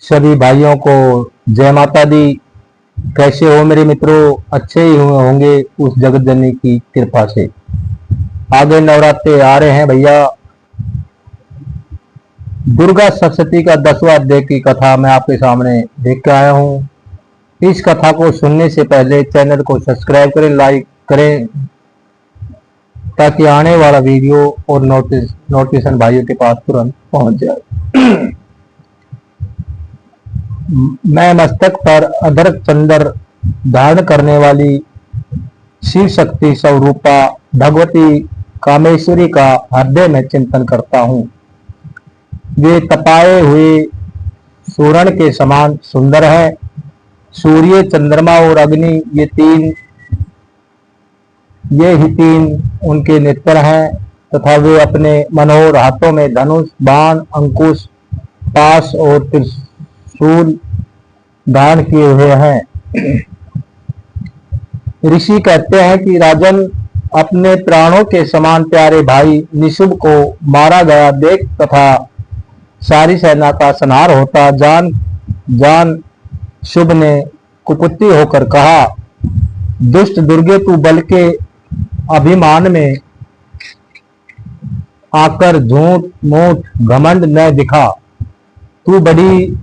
सभी भाइयों को जय माता दी। कैसे हो मेरे मित्रों? अच्छे ही हुए होंगे उस जगत जननी की कृपा से। आगे नवरात्रे आ रहे हैं भैया। दुर्गा सप्तशती का 10वां अध्याय की कथा मैं आपके सामने देख के आया हूँ। इस कथा को सुनने से पहले चैनल को सब्सक्राइब करें, लाइक करें, ताकि आने वाला वीडियो और नोटिफिकेशन भाइयों के पास तुरंत पहुंच जाए। मैं मस्तक पर अधर चंद्र धारण करने वाली शिव शक्ति स्वरूपा भगवती कामेश्वरी का हृदय में चिंतन करता हूँ। वे तपाए हुए सूरण के समान सुंदर है। सूर्य, चंद्रमा और अग्नि ये ही तीन उनके नेत्र हैं तथा वे अपने मनोहर हाथों में धनुष, बाण, अंकुश, पाश और त्रिशूल धारण किए हुए हैं। ऋषि कहते हैं कि राजन, अपने प्राणों के समान प्यारे भाई निशुभ को मारा गया देख तथा सारी सेना का संहार होता जान शुभ ने कुपित होकर कहा, दुष्ट दुर्गे, तू बल के अभिमान में आकर झूठ मूठ घमंड न दिखा। तू बड़ी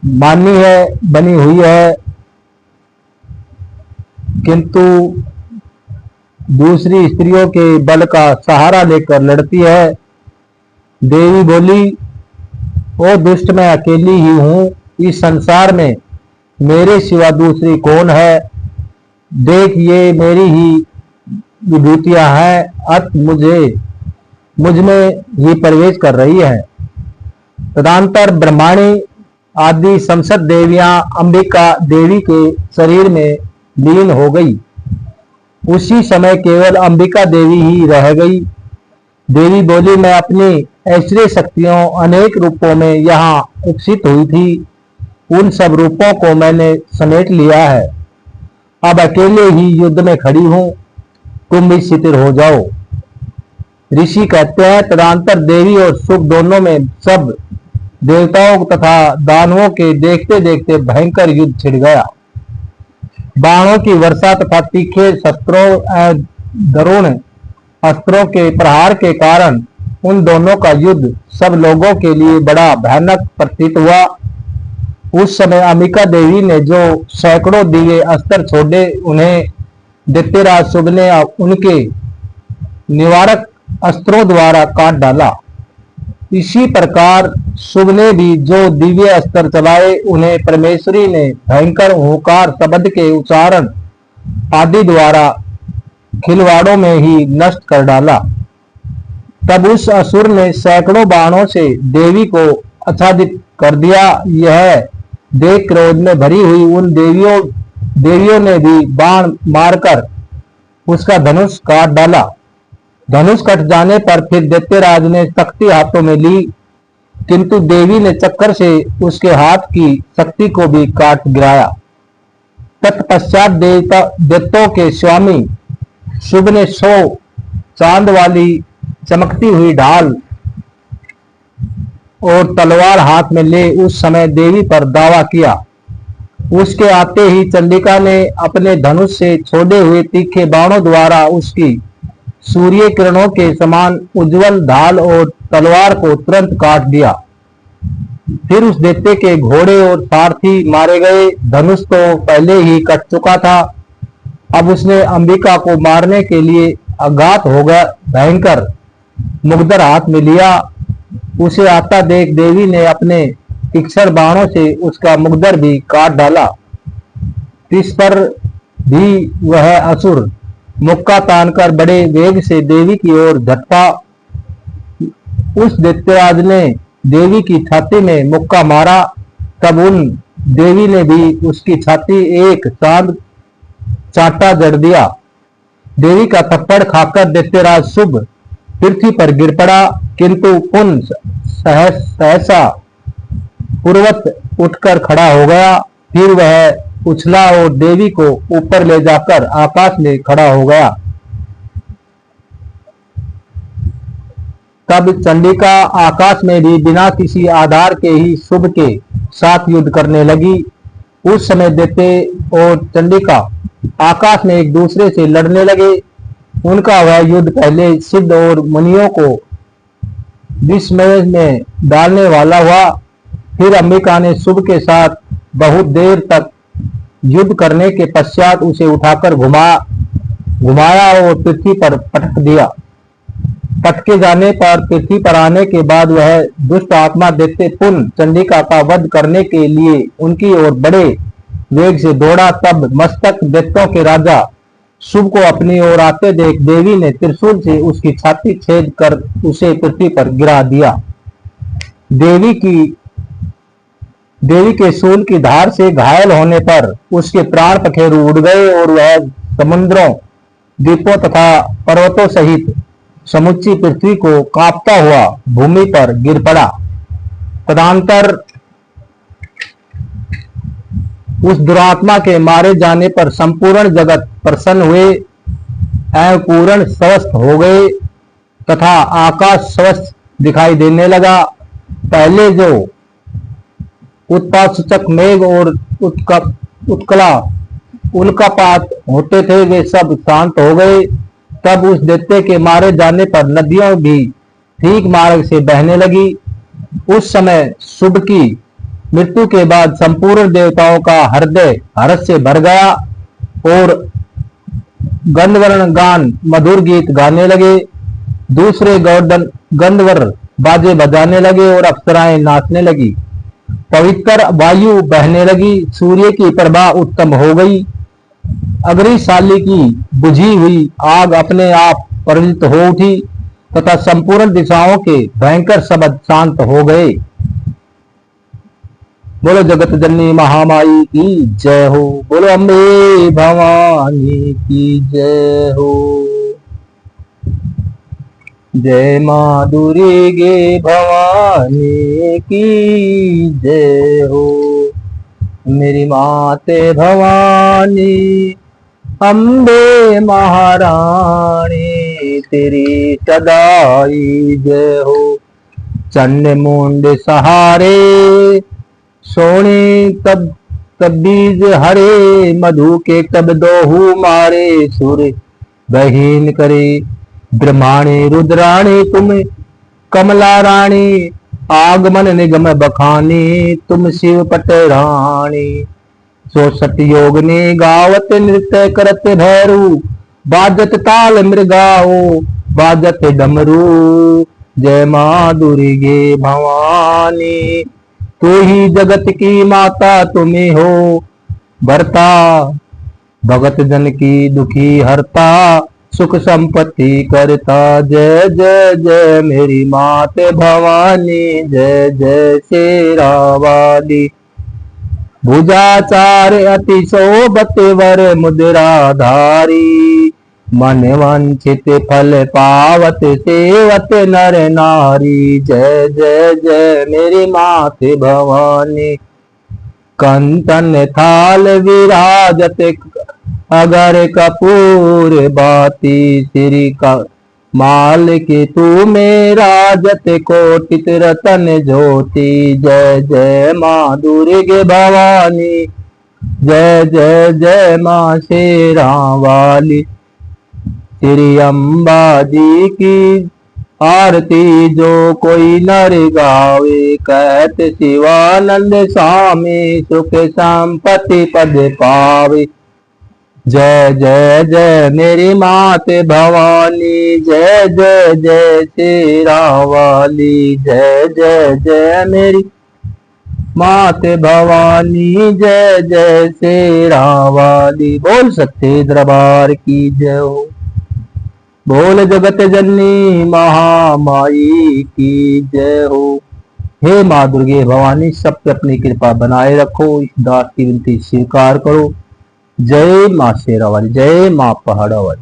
मानी है, बनी हुई है, किंतु दूसरी स्त्रियों के बल का सहारा लेकर लड़ती है। देवी बोली, ओ दुष्ट, मैं अकेली ही हूँ इस संसार में, मेरे सिवा दूसरी कौन है? देख, ये मेरी ही विभूतियां हैं, अत मुझ में ही प्रवेश कर रही है। तदंतर ब्रह्माणी आदि संसद देवियां अंबिका देवी के शरीर में लीन हो गई। उसी समय केवल अंबिका देवी ही रह गई। देवी बोली, मैं अपनी ऐश्वर्य शक्तियों अनेक रूपों में यहाँ उपस्थित हुई थी, उन सब रूपों को मैंने समेट लिया है। अब अकेले ही युद्ध में खड़ी हूँ, तुम भी शिथिल हो जाओ। ऋषि कहते हैं, तदंतर देवी और शुभ दोनों में सब देवताओं तथा दानवों के देखते देखते भयंकर युद्ध छिड़ गया। बाणों की वर्षा तथा तीखे शस्त्रों दरुण अस्त्रों के प्रहार के कारण उन दोनों का युद्ध सब लोगों के लिए बड़ा भयानक प्रतीत हुआ। उस समय अंबिका देवी ने जो सैकड़ों दिव्य अस्त्र छोड़े, उन्हें दैत्यराज शुभ ने उनके निवारक अस्त्रों द्वारा काट डाला। इसी प्रकार शुभ ने भी जो दिव्य अस्त्र चलाए, उन्हें परमेश्वरी ने भयंकर हुंकार शब्द के उच्चारण आदि द्वारा खिलवाड़ों में ही नष्ट कर डाला। तब उस असुर ने सैकड़ों बाणों से देवी को आच्छादित कर दिया। यह देख क्रोध में भरी हुई उन देवियों ने भी बाण मारकर उसका धनुष काट डाला। धनुष कट जाने पर फिर दैत्यराज ने शक्ति हाथों में ली, किंतु देवी ने चक्कर से उसके हाथ की शक्ति को भी काट गिराया। तत्पश्चात दैत्यों के स्वामी शुभ ने 100 चांद वाली चमकती हुई ढाल और तलवार हाथ में ले उस समय देवी पर दावा किया। उसके आते ही चंडिका ने अपने धनुष से छोड़े हुए तीखे बाणों द्वारा उसकी सूर्य किरणों के समान उज्जवल ढाल और तलवार को तुरंत काट दिया। फिर उस दैत्य के घोड़े और सारथी मारे गए। धनुष तो पहले ही कट चुका था, अब उसने अंबिका को मारने के लिए आघात होगा भयंकर मुग्दर हाथ में लिया। उसे आता देख देवी ने अपने तीक्ष्ण बाणों से उसका मुग्दर भी काट डाला। इस पर भी वह असुर मुक्का तानकर बड़े वेग से देवी की ओर झटका। उस दैत्यराज ने देवी की छाती में मुक्का मारा, तब उन देवी ने भी उसकी छाती एक चांद चाटा जड़ दिया। देवी का थप्पड़ खाकर दैत्यराज शुभ पृथ्वी पर गिर पड़ा, किंतु पुनः सहसा पूर्वत उठकर खड़ा हो गया। फिर वह उछला और देवी को ऊपर ले जाकर आकाश में खड़ा हो गया। तब चंडिका आकाश में भी बिना किसी आधार के ही शुभ के साथ युद्ध करने लगी। उस समय दैत्य और चंडिका आकाश में एक दूसरे से लड़ने लगे। उनका वह युद्ध पहले सिद्ध और मुनियों को विस्मय में डालने वाला हुआ। फिर अंबिका ने शुभ के साथ बहुत देर तक युद्ध करने के पश्चात उसे उठाकर घुमाया और पृथ्वी पर पटक दिया। पटके जाने पर पृथ्वी पर आने के बाद वह दुष्ट आत्मा दैत्य पुनः चंडिका का वध करने के लिए उनकी ओर बड़े वेग से दौड़ा। तब मस्तक दैत्यों के राजा शुभ को अपनी ओर आते देख देवी ने त्रिशूल से उसकी छाती छेद कर उसे पृथ्वी पर गिरा दिया। देवी के शूल की धार से घायल होने पर उसके प्राण पखेरु उड़ गए और वह समुद्रों, द्वीपों तथा पर्वतों सहित समुच्ची पृथ्वी को कांपता हुआ भूमि पर गिर पड़ा। तदंतर उस दुरात्मा के मारे जाने पर संपूर्ण जगत प्रसन्न हुए एवं पूर्ण स्वस्थ हो गए तथा आकाश स्वस्थ दिखाई देने लगा। पहले जो उत्पात मेघ और उल्कापात होते थे वे सब शांत हो गए। तब उस दैत्य के मारे जाने पर नदियां भी ठीक मार्ग से बहने लगी। उस समय शुभ की मृत्यु के बाद संपूर्ण देवताओं का हृदय हर्ष से भर गया और गंधर्व गान मधुर गीत गाने लगे। दूसरे गंधर्व बाजे बजाने लगे और अप्सराएं नाचने लगी। पवित्र वायु बहने लगी। सूर्य की प्रभा उत्तम हो गई। अग्निशाली की बुझी हुई आग अपने आप प्रज्वलित हो उठी तथा संपूर्ण दिशाओं के भयंकर शब्द शांत हो गए। बोलो जगत जननी महामाई की जय हो। बोलो अम्बे भवानी की जय हो। जय माँ दुर्गे भवानी की जय हो। मेरी माते भवानी अम्बे महारानी तेरी सदाई जय हो। चंड मुंड सहारे सोने तब बीज हरे मधु के तब दोहू मारे। सुर बहीन करे ब्रह्माणी रुद्राणी तुम कमला रानी। आगमन निगम बखानी तुम शिव पट रानी। 64 योगनी गावत नृत्य करत भैरू। बाजत ताल मृगाओ बाजत डमरू। जय माँ दुर्गे भवानी तू ही जगत की माता तुम्हें हो भरता। भगत जन की दुखी हरता सुख संपत्ति करता। जय जय जय मेरी माते भवानी जय जय शेरा वाली। भुजाचार अति शोभत वर मुद्रा धारी। मन वंचित फल पावत सेवत नर नारी। जय जय जय मेरी माते भवानी। कंचन थाल विराजत अगर कपूर बाती। श्री का माल के तू मेरा जत कोटित रतन ज्योति। जय जय माँ दुर्गे भवानी जय जय जय माँ शेरा वाली। श्री अम्बा जी की आरती जो कोई नर गावे। कहत शिवानंद स्वामी सुख संपत्ति पद पावे। जय जय जय मेरी माते भवानी जय जय जय शेरा वाली। जय जय जय मेरी माते भवानी जय जय शेरा वाली। बोल सकते दरबार की जय हो। बोल जगत जननी महामाई की जय हो। हे माँ दुर्गे भवानी सब पे अपनी कृपा बनाए रखो। इस दास की विनती स्वीकार करो। जय माँ शेरा वाली जय माँ पहाड़ा वाली।